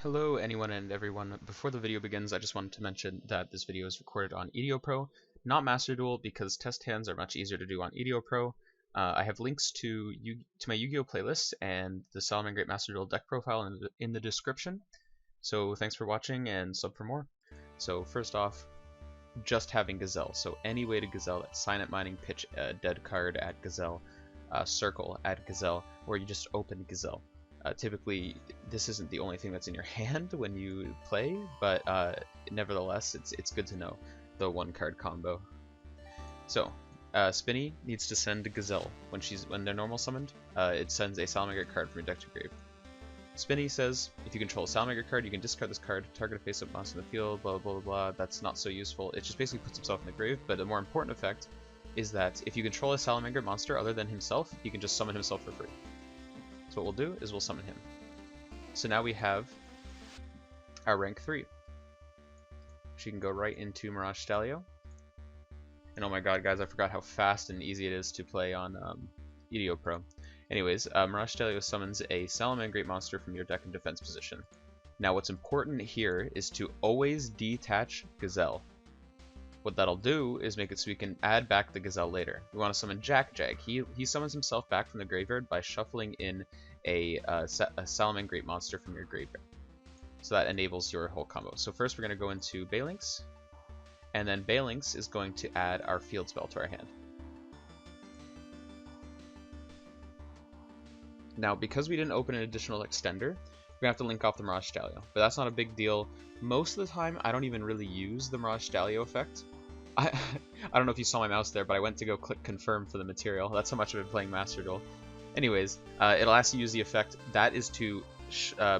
Hello anyone and everyone. Before the video begins, I just wanted to mention that this video is recorded on EDO Pro, not Master Duel, because test hands are much easier to do on EDO Pro. I have links to my Yu-Gi-Oh playlist and the Salamangreat Master Duel deck profile in the description. So thanks for watching and sub for more. So first off, just having Gazelle. So any way to Gazelle that sign up mining, pitch a dead card, add Gazelle, circle, add Gazelle, or you just open Gazelle. Typically, this isn't the only thing that's in your hand when you play, but nevertheless, it's good to know the one card combo. So, Spinny needs to send Gazelle when they're normal summoned. It sends a Salamangreat card from your deck to grave. Spinny says, if you control a Salamangreat card, you can discard this card, target a face-up monster in the field, blah blah blah blah. That's not so useful. It just basically puts himself in the grave, but the more important effect is that if you control a Salamangreat monster other than himself, he can just summon himself for free. So what we'll do is we'll summon him. So now we have our rank 3. She can go right into Mirage Stalio. And oh my god, guys, I forgot how fast and easy it is to play on EDO Pro. Anyways, Mirage Stalio summons a Salamangreat monster from your deck in defense position. Now what's important here is to always detach Gazelle. What that'll do is make it so we can add back the Gazelle later. We want to summon Jack Jag. He summons himself back from the graveyard by shuffling in a Salamangreat monster from your graveyard. So that enables your whole combo. So first we're going to go into Balinx, and then Balinx is going to add our field spell to our hand. Now, because we didn't open an additional extender, we're going to have to link off the Mirage Stalio, but that's not a big deal. Most of the time, I don't even really use the Mirage Stalio effect. I don't know if you saw my mouse there, but I went to go click confirm for the material. That's how much I've been playing Master Duel. Anyways, it'll ask you to use the effect. That is to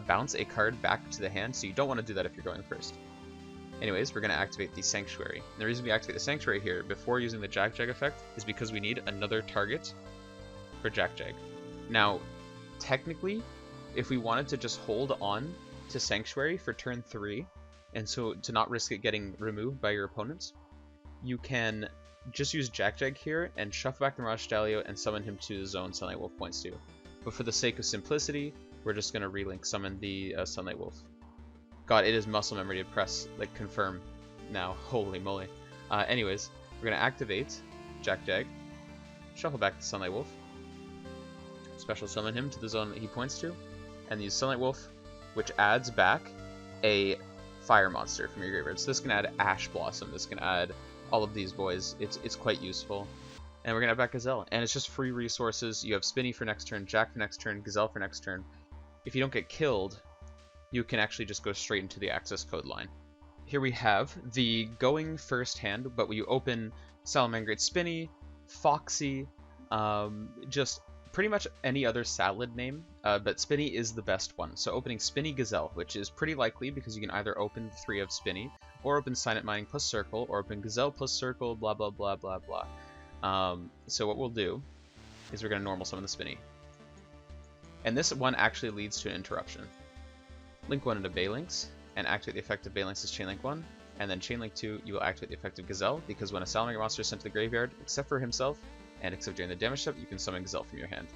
bounce a card back to the hand, so you don't want to do that if you're going first. Anyways, we're going to activate the Sanctuary. And the reason we activate the Sanctuary here before using the Jack Jag effect is because we need another target for Jack Jag. Now, technically, if we wanted to just hold on to Sanctuary for turn 3, and so to not risk it getting removed by your opponents, you can just use Jack Jag here and shuffle back the Mirage Stalio and summon him to the zone Sunlight Wolf points to. But for the sake of simplicity, we're just going to relink summon the Sunlight Wolf. God, it is muscle memory to press, like, confirm now. Holy moly. Anyways, we're going to activate Jack Jag, shuffle back the Sunlight Wolf, special summon him to the zone that he points to, and use Sunlight Wolf, which adds back a fire monster from your graveyard. So this can add Ash Blossom, this can add all of these boys. It's quite useful. And we're going to have back Gazelle. And it's just free resources. You have Spinny for next turn, Jack for next turn, Gazelle for next turn. If you don't get killed, you can actually just go straight into the access code line. Here we have the going first hand, but you open Salamangreat Spinny, Foxy, just pretty much any other salad name, but Spinny is the best one. So opening Spinny Gazelle, which is pretty likely because you can either open 3 of Spinny, or open Sign It Mining plus Circle, or open Gazelle plus Circle, blah blah blah blah blah. So what we'll do is we're going to normal summon the Spinny. And this one actually leads to an interruption. Link 1 into Balinx, and activate the effect of Balinx's Chainlink 1, and then Chainlink 2, you will activate the effect of Gazelle, because when a Salamangreat monster is sent to the graveyard, except for himself, and except during the damage step, you can summon Gazelle from your hand.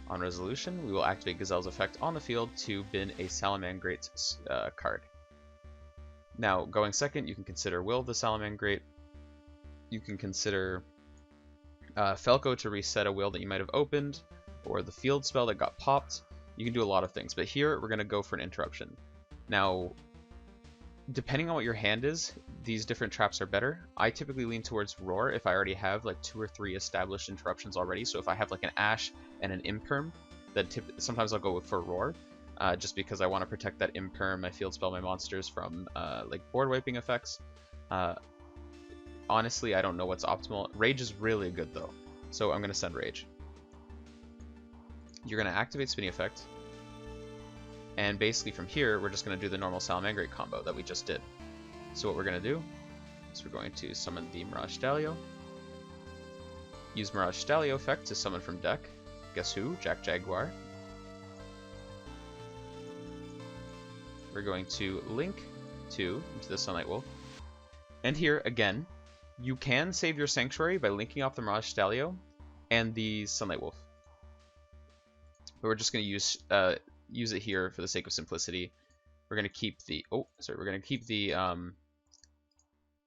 On resolution, we will activate Gazelle's effect on the field to bin a Salamangreat card. Now, going second, you can consider Will the Salamangreat. You can consider Falco to reset a will that you might have opened, or the field spell that got popped. You can do a lot of things, but here we're going to go for an interruption. Now, depending on what your hand is, these different traps are better. I typically lean towards Roar if I already have like 2 or 3 established interruptions already. So if I have like an Ash and an Imperm, then sometimes I'll go for Roar, just because I want to protect that Imperm, my field spell, my monsters from like board wiping effects. Honestly, I don't know what's optimal. Rage is really good though, so I'm going to send Rage. You're going to activate Spinny effect, and basically from here, we're just going to do the normal Salamangreat combo that we just did. So what we're going to do is we're going to summon the Mirage Stalio, use Mirage Stalio effect to summon from deck. Guess who? Jack Jaguar. We're going to link 2 into the Sunlight Wolf. And here, again, you can save your Sanctuary by linking off the Mirage Stalio and the Sunlight Wolf. But we're just going to use use it here for the sake of simplicity. We're gonna keep the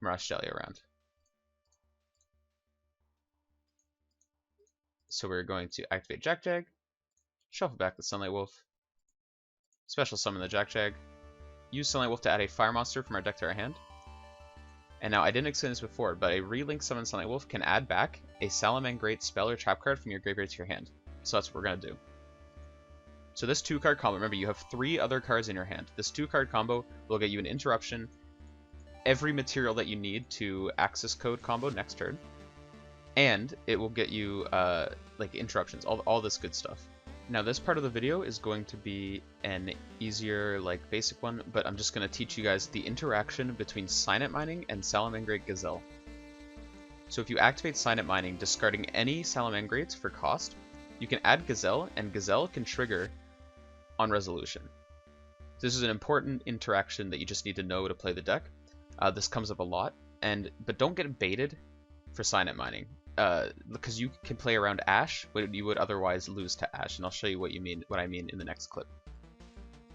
Mirage Dahlia around. So we're going to activate Jack-Jag, shuffle back the Sunlight Wolf, special summon the Jack-Jag, use Sunlight Wolf to add a fire monster from our deck to our hand. And now I didn't explain this before, but a relink summon Sunlight Wolf can add back a Salamangreat spell or trap card from your graveyard to your hand. So that's what we're gonna do. So this 2-card combo, remember you have 3 other cards in your hand. This 2-card combo will get you an interruption, every material that you need to access code combo next turn, and it will get you like interruptions, all this good stuff. Now this part of the video is going to be an easier, like, basic one, but I'm just going to teach you guys the interaction between Signet Mining and Salamangreat Gazelle. So if you activate Signet Mining, discarding any Salamangreats for cost, you can add Gazelle, and Gazelle can trigger on resolution. This is an important interaction that you just need to know to play the deck. This comes up a lot, but don't get baited for Signet Mining, because you can play around Ash, but you would otherwise lose to Ash, and I'll show you what I mean in the next clip.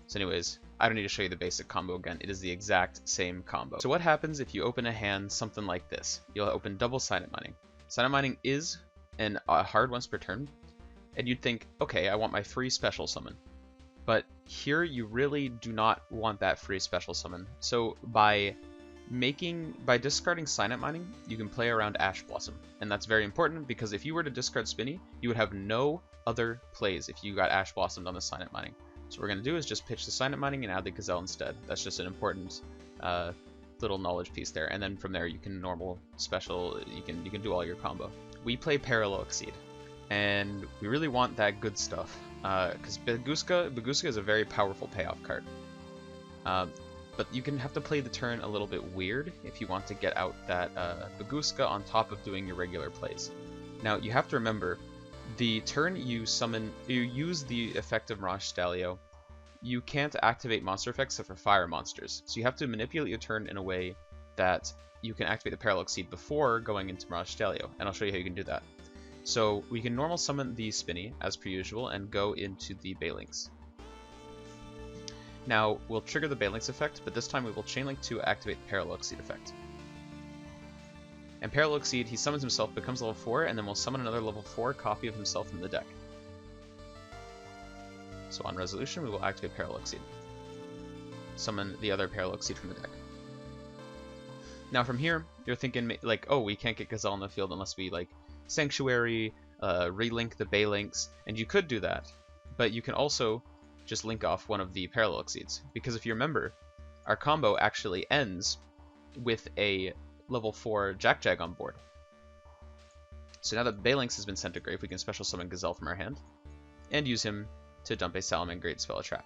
So anyways, I don't need to show you the basic combo again. It is the exact same combo. So what happens if you open a hand something like this? You'll open double Signet Mining. Signet Mining is a hard once per turn, and you'd think, okay, I want my free special summon. But here you really do not want that free special summon. So by discarding Signet Mining, you can play around Ash Blossom. And that's very important because if you were to discard Spinny, you would have no other plays if you got Ash Blossomed on the Signet Mining. So what we're going to do is just pitch the Signet Mining and add the Gazelle instead. That's just an important little knowledge piece there. And then from there you can normal special, you can do all your combo. We play Parallel Exceed, and we really want that good stuff. Because Baguska is a very powerful payoff card. But you can have to play the turn a little bit weird if you want to get out that Baguska on top of doing your regular plays. Now you have to remember, the turn you use the effect of Mirage Dahlia, you can't activate monster effects except for fire monsters. So you have to manipulate your turn in a way that you can activate the Parallel Exceed before going into Mirage Dahlia, and I'll show you how you can do that. So we can normal summon the Spinny as per usual and go into the Balinks. Now we'll trigger the Balinks effect, but this time we will Chainlink to activate the Parallel Exceed effect. And Parallel Exceed, he summons himself, becomes level 4, and then we'll summon another level 4 copy of himself from the deck. So on resolution, we will activate Parallel Exceed. Summon the other Parallel Exceed from the deck. Now from here, you're thinking like, oh, we can't get Gazelle on the field unless we like Sanctuary, relink the Balinks, and you could do that, but you can also just link off one of the Parallel Exceeds, because if you remember, our combo actually ends with a level 4 Jack-Jag on board. So now that Balinks has been sent to grave, we can special summon Gazelle from our hand, and use him to dump a Salamangreat spell or trap.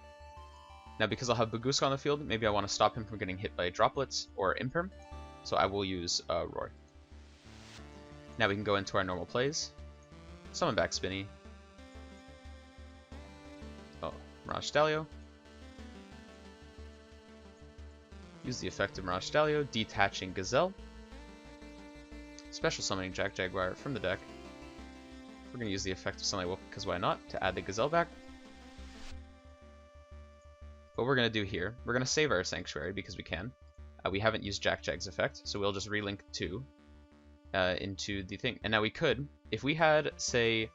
Now because I'll have Baguska on the field, maybe I want to stop him from getting hit by droplets or Imperm, so I will use Roar. Now we can go into our normal plays, summon back Spinny, Mirage Dahlia, use the effect of Mirage Dahlia, detaching Gazelle, special summoning Jack-Jaguar from the deck. We're going to use the effect of Sunlight Wolf, because why not, to add the Gazelle back. What we're going to do here, we're going to save our Sanctuary because we can. We haven't used Jack-Jag's effect, so we'll just relink 2 into the thing. And now we could, if we had, say,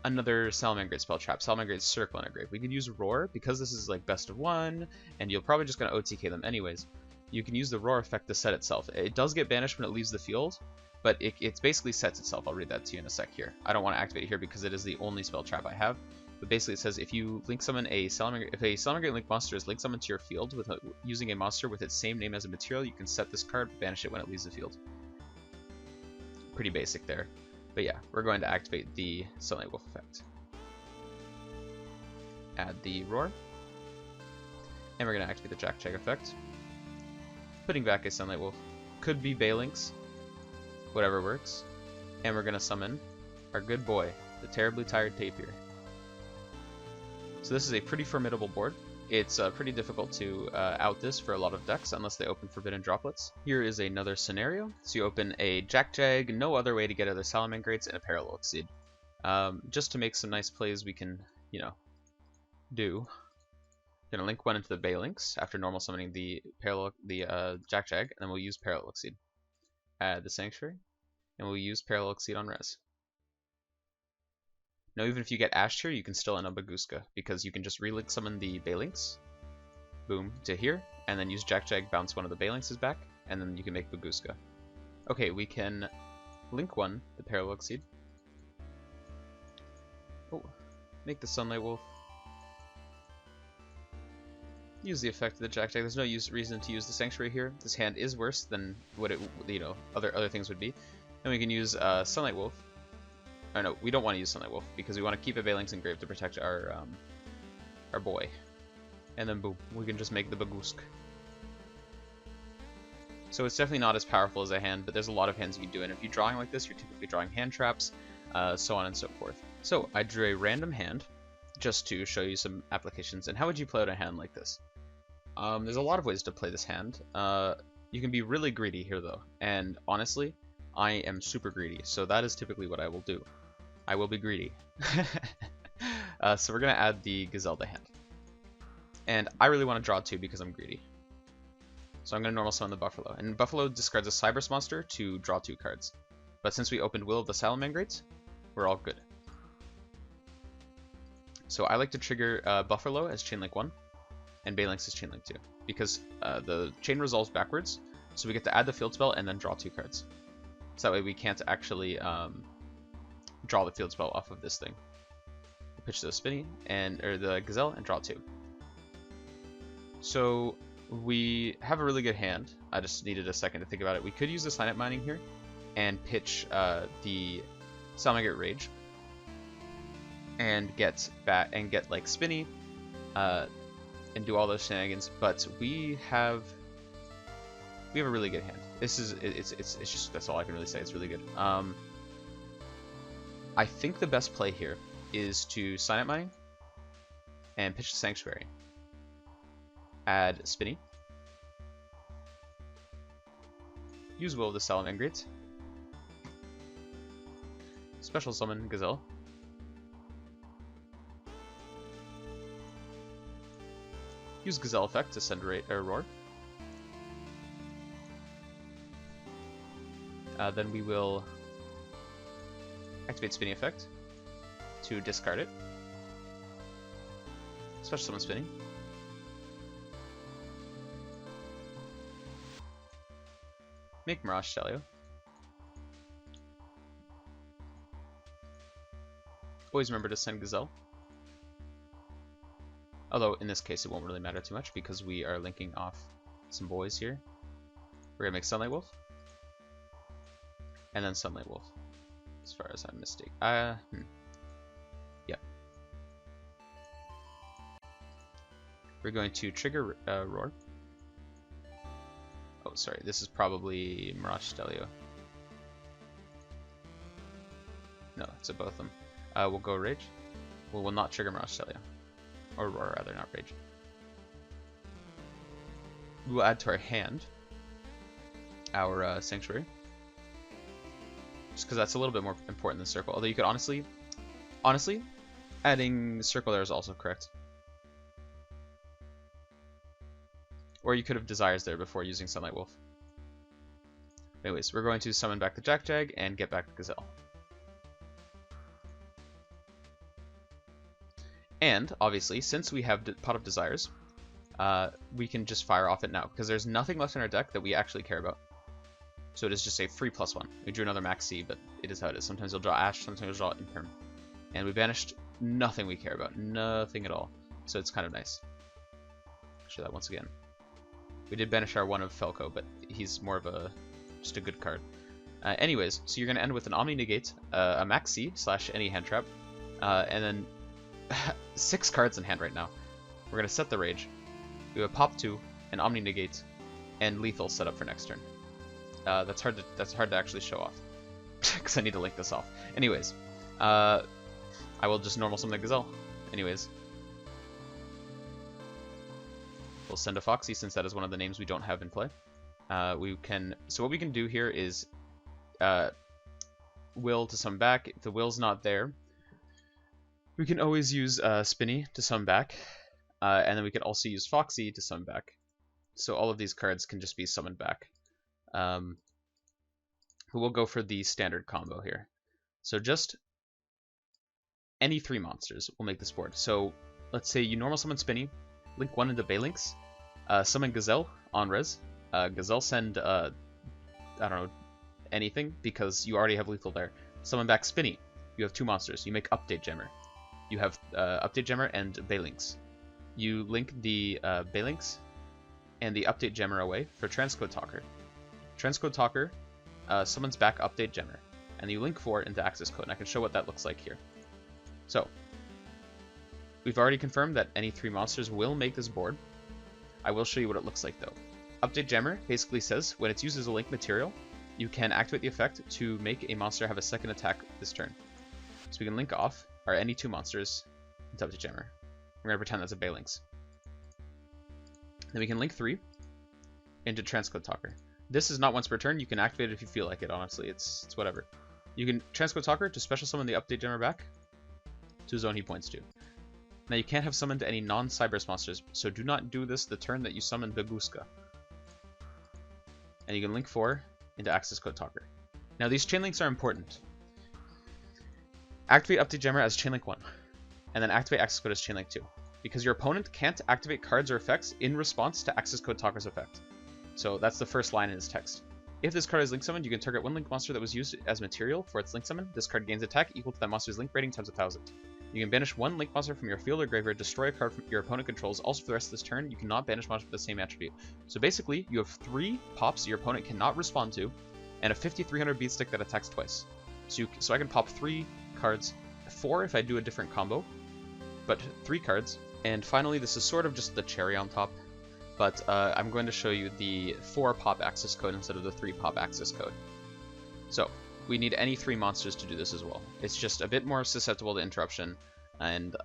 another Salamangreat spell trap, Salamangreat Circle in our grave, we could use Roar, because this is like best of 1, and you're probably just going to OTK them anyways. You can use the Roar effect to set itself. It does get banished when it leaves the field, but it basically sets itself. I'll read that to you in a sec here. I don't want to activate it here because it is the only spell trap I have. But basically it says if you link summon a Salamangreat, if a Salamangreat link monster is link summoned to your field with using a monster with its same name as a material, you can set this card, banish it when it leaves the field. Pretty basic there. But yeah, we're going to activate the Sunlight Wolf effect. Add the Roar. And we're going to activate the Jack-Jag effect. Putting back a Sunlight Wolf. Could be Balinks. Whatever works. And we're going to summon our good boy, the Terribly Tired Tapir. So this is a pretty formidable board. It's pretty difficult to out this for a lot of decks unless they open Forbidden Droplets. Here is another scenario. So you open a Jack-Jag, no other way to get other Salamangreats, and a Parallel Exceed. Just to make some nice plays we can, you know, do. Gonna link one into the Balinks after normal summoning the Jack Jag, and then we'll use Parallel Exceed. Add the Sanctuary, and we'll use Parallel Exceed on res. Now, even if you get Ashed here, you can still end up Baguska, because you can just relink summon the Balinks, boom, to here, and then use Jack Jag, bounce one of the Balinks back, and then you can make Baguska. Okay, we can link one, the Parallel Exceed. Oh, make the Sunlight Wolf. Use the effect of the Jack Jag. There's no reason to use the Sanctuary here. This hand is worse than what it, other things would be. And we can use Sunlight Wolf. Oh no, we don't want to use Sunlight Wolf because we want to keep a Balinks engraved to protect our boy. And then boom, we can just make the Bagusk. So it's definitely not as powerful as a hand, but there's a lot of hands you can do. And if you're drawing like this, you're typically drawing hand traps, so on and so forth. So I drew a random hand just to show you some applications. And how would you play out a hand like this? There's a lot of ways to play this hand. You can be really greedy here though, and honestly, I am super greedy, so that is typically what I will do. I will be greedy. So we're gonna add the Gazelda hand. And I really want to draw 2 because I'm greedy. So I'm gonna normal summon the Buffalo. And Buffalo discards a Cyberse monster to draw 2 cards. But since we opened Will of the Salamangreat, we're all good. So I like to trigger Buffalo as Chainlink 1. And Balinks is Chainlink 2, because the chain resolves backwards, so we get to add the field spell and then draw 2 cards. So that way we can't actually draw the field spell off of this thing. We'll pitch the Spinny or the Gazelle and draw 2. So we have a really good hand. I just needed a second to think about it. We could use the Signet Mining here and pitch the Salamangreat Rage and get like Spinny. And do all those shenanigans, but we have a really good hand. It's just, that's all I can really say. It's really good. I think the best play here is to Signet Mining and pitch the Sanctuary. Add Spinny. Use Will of the Salamangreat. Special summon Gazelle. Use Gazelle effect to send Roar. Then we will activate Spinny effect to discard it. Special summon Spinny. Make Mirage Stalio. Always remember to send Gazelle. Although, in this case, it won't really matter too much because we are linking off some boys here. We're going to make Sunlight Wolf. And then Sunlight Wolf, as far as I'm mistaken. Yeah. We're going to trigger Roar. Oh, sorry, this is probably Mirage Stalio. No, it's a both of them. We'll go Rage. We'll not trigger Mirage Stalio. Or Roar, rather, not Rage. We will add to our hand our Sanctuary. Just because that's a little bit more important than Circle. Although you could honestly, adding Circle there is also correct. Or you could have Desires there before using Sunlight Wolf. Anyways, we're going to summon back the Jack Jag and get back the Gazelle. And, obviously, since we have Pot of Desires, we can just fire off it now, because there's nothing left in our deck that we actually care about. So it is just a free +1. We drew another Max C, but it is how it is. Sometimes you'll draw Ash, sometimes you'll draw Imperm. And we banished nothing we care about. Nothing at all. So it's kind of nice. Show that once again. We did banish our one of Felco, but he's more of just a good card. Anyways, so you're going to end with an Omni Negate, a Max C / any hand trap, and then 6 cards in hand right now. We're going to set the Rage. We have Pop 2, an Omni Negate, and Lethal set up for next turn. That's hard to actually show off, because I need to link this off. Anyways, I will just normal summon the Gazelle. Anyways, we'll send a Foxy since that is one of the names we don't have in play. So what we can do here is Will to summon back. If the Will's not there, we can always use Spinny to summon back. And then we could also use Foxy to summon back. So all of these cards can just be summoned back. But we'll go for the standard combo here. So just any 3 monsters will make this board. So let's say you normal summon Spinny, link 1 into Balinks, summon Gazelle on res. Gazelle send, I don't know, anything, because you already have lethal there. Summon back Spinny. You have 2 monsters. You make Update Gemmer. You have Update Gemmer and Balinks. You link the Balinks and the Update Gemmer away for Transcode Talker. Transcode Talker summons back Update Gemmer, and you link 4 into Access Code, and I can show what that looks like here. So, we've already confirmed that any 3 monsters will make this board. I will show you what it looks like though. Update Gemmer basically says when it's used as a link material, you can activate the effect to make a monster have a second attack this turn. So we can link off our any 2 monsters into Update Gemmer. We're going to pretend that's a Balinks. Then we can link 3 into Transcode Talker. This is not once per turn. You can activate it if you feel like it, honestly. It's whatever. You can Transcode Talker to special summon the Update Gemmer back to the zone he points to. Now you can't have summoned any non-Cyberse monsters, so do not do this the turn that you summon Babushka. And you can link 4 into Access Code Talker. Now these chain links are important. Activate Update Gemmer as chain link 1, and then activate Access Code as chain link 2, because your opponent can't activate cards or effects in response to Access Code Talker's effect. So that's the first line in his text. If this card is link summoned, you can target 1 link monster that was used as material for its link summon. This card gains attack equal to that monster's link rating times 1000. You can banish 1 link monster from your field or graveyard, destroy a card from your opponent controls. Also for the rest of this turn, you cannot banish monsters with the same attribute. So basically, you have 3 pops your opponent cannot respond to, and a 5300 beat stick that attacks twice. So I can pop 3 cards, 4 if I do a different combo, but 3 cards. And finally, this is sort of just the cherry on top, but I'm going to show you the 4 pop access code instead of the 3 pop access code. So we need any 3 monsters to do this as well. It's just a bit more susceptible to interruption, and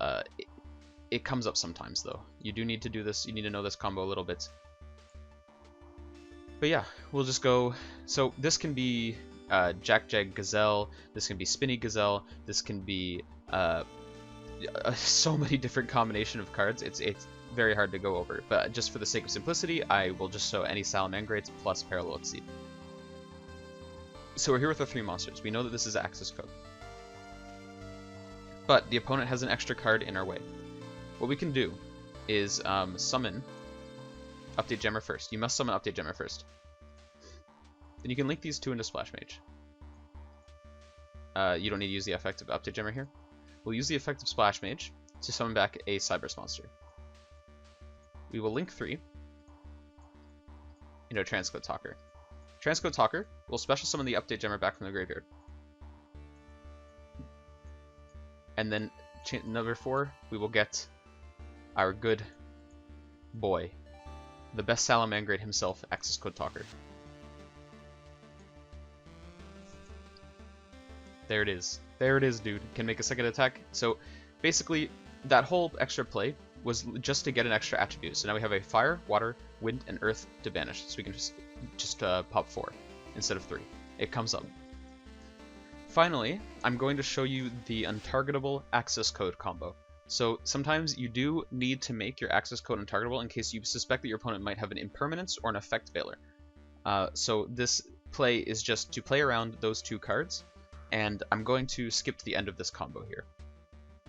it comes up sometimes though. You do need to do this, you need to know this combo a little bit. But yeah, we'll just go. So this can be Jack Jag Gazelle, this can be Spinny Gazelle, this can be so many different combination of cards. It's very hard to go over, but just for the sake of simplicity, I will just show any Salamangreat plus Parallel Exceed. So we're here with the 3 monsters. We know that this is access code, but the opponent has an extra card in our way. What we can do is summon Update Gemmer first. You must summon Update Gemmer first. Then you can link these 2 into Splash Mage. You don't need to use the effect of Update Gemmer here. We'll use the effect of Splash Mage to summon back a Cyberse monster. We will link 3 into a Transcode Talker. Transcode Talker will special summon the Update Gemmer back from the graveyard. And then number 4, we will get our good boy, the best Salamangreat himself, Access Code Talker. There it is. There it is, dude. Can make a second attack. So basically, that whole extra play was just to get an extra attribute. So now we have a fire, water, wind, and earth to banish. So we can just pop 4 instead of 3. It comes up. Finally, I'm going to show you the Untargetable Access Code combo. So sometimes you do need to make your access code untargetable in case you suspect that your opponent might have an impermanence or an effect veiler. So this play is just to play around those 2 cards, and I'm going to skip to the end of this combo here.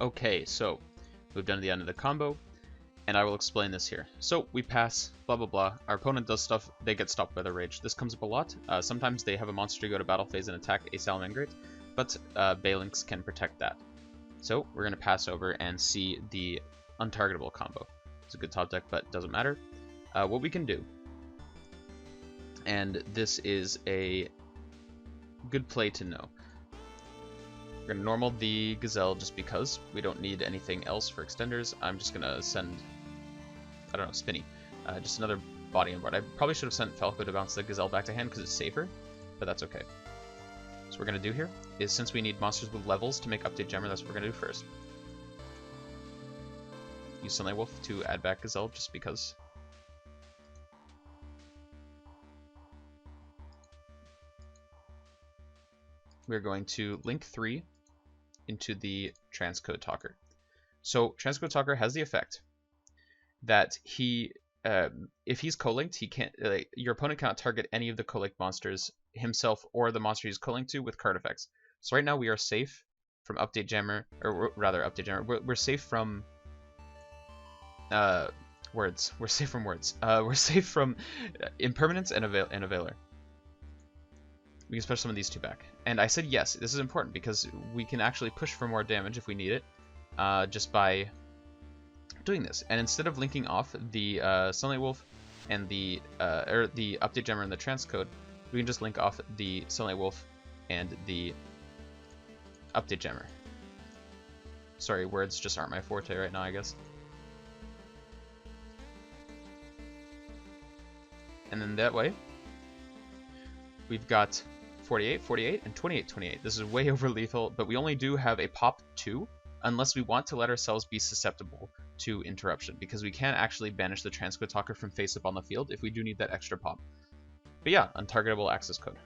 Okay, so we've done the end of the combo, and I will explain this here. So we pass, blah blah blah, our opponent does stuff, they get stopped by the rage. This comes up a lot. Sometimes they have a monster to go to battle phase and attack a Salamangreat, but Balinks can protect that. So we're going to pass over and see the Untargetable combo. It's a good top deck, but doesn't matter. What we can do, and this is a good play to know. We're going to normal the Gazelle just because we don't need anything else for extenders. I'm just going to send, I don't know, Spinny. Just another body on board. I probably should have sent Falco to bounce the Gazelle back to hand because it's safer, but that's okay. So what we're going to do here is, since we need monsters with levels to make Update Gemmer, that's what we're going to do first. Use Sunlight Wolf to add back Gazelle just because. We're going to link 3 into the Transcode Talker. So Transcode Talker has the effect that he, if he's co-linked, he can't. Your opponent cannot target any of the co-linked monsters himself or the monster he's co-linked to with card effects. So right now we are safe from Update Jammer, or rather Update Jammer. We're safe from words. We're safe from words. We're safe from Impermanence and Availer. We can push some of these two back. And I said yes, this is important because we can actually push for more damage if we need it, just by doing this. And instead of linking off the Sunlight Wolf and the Update Jammer and the Transcode, we can just link off the Sunlight Wolf and the Update Jammer. Sorry, words just aren't my forte right now, I guess. And then that way, we've got 48, 48, and 28, 28. This is way over lethal, but we only do have a pop 2, unless we want to let ourselves be susceptible to interruption, because we can actually banish the Transcode Talker from face up on the field if we do need that extra pop. But yeah, untargetable access code.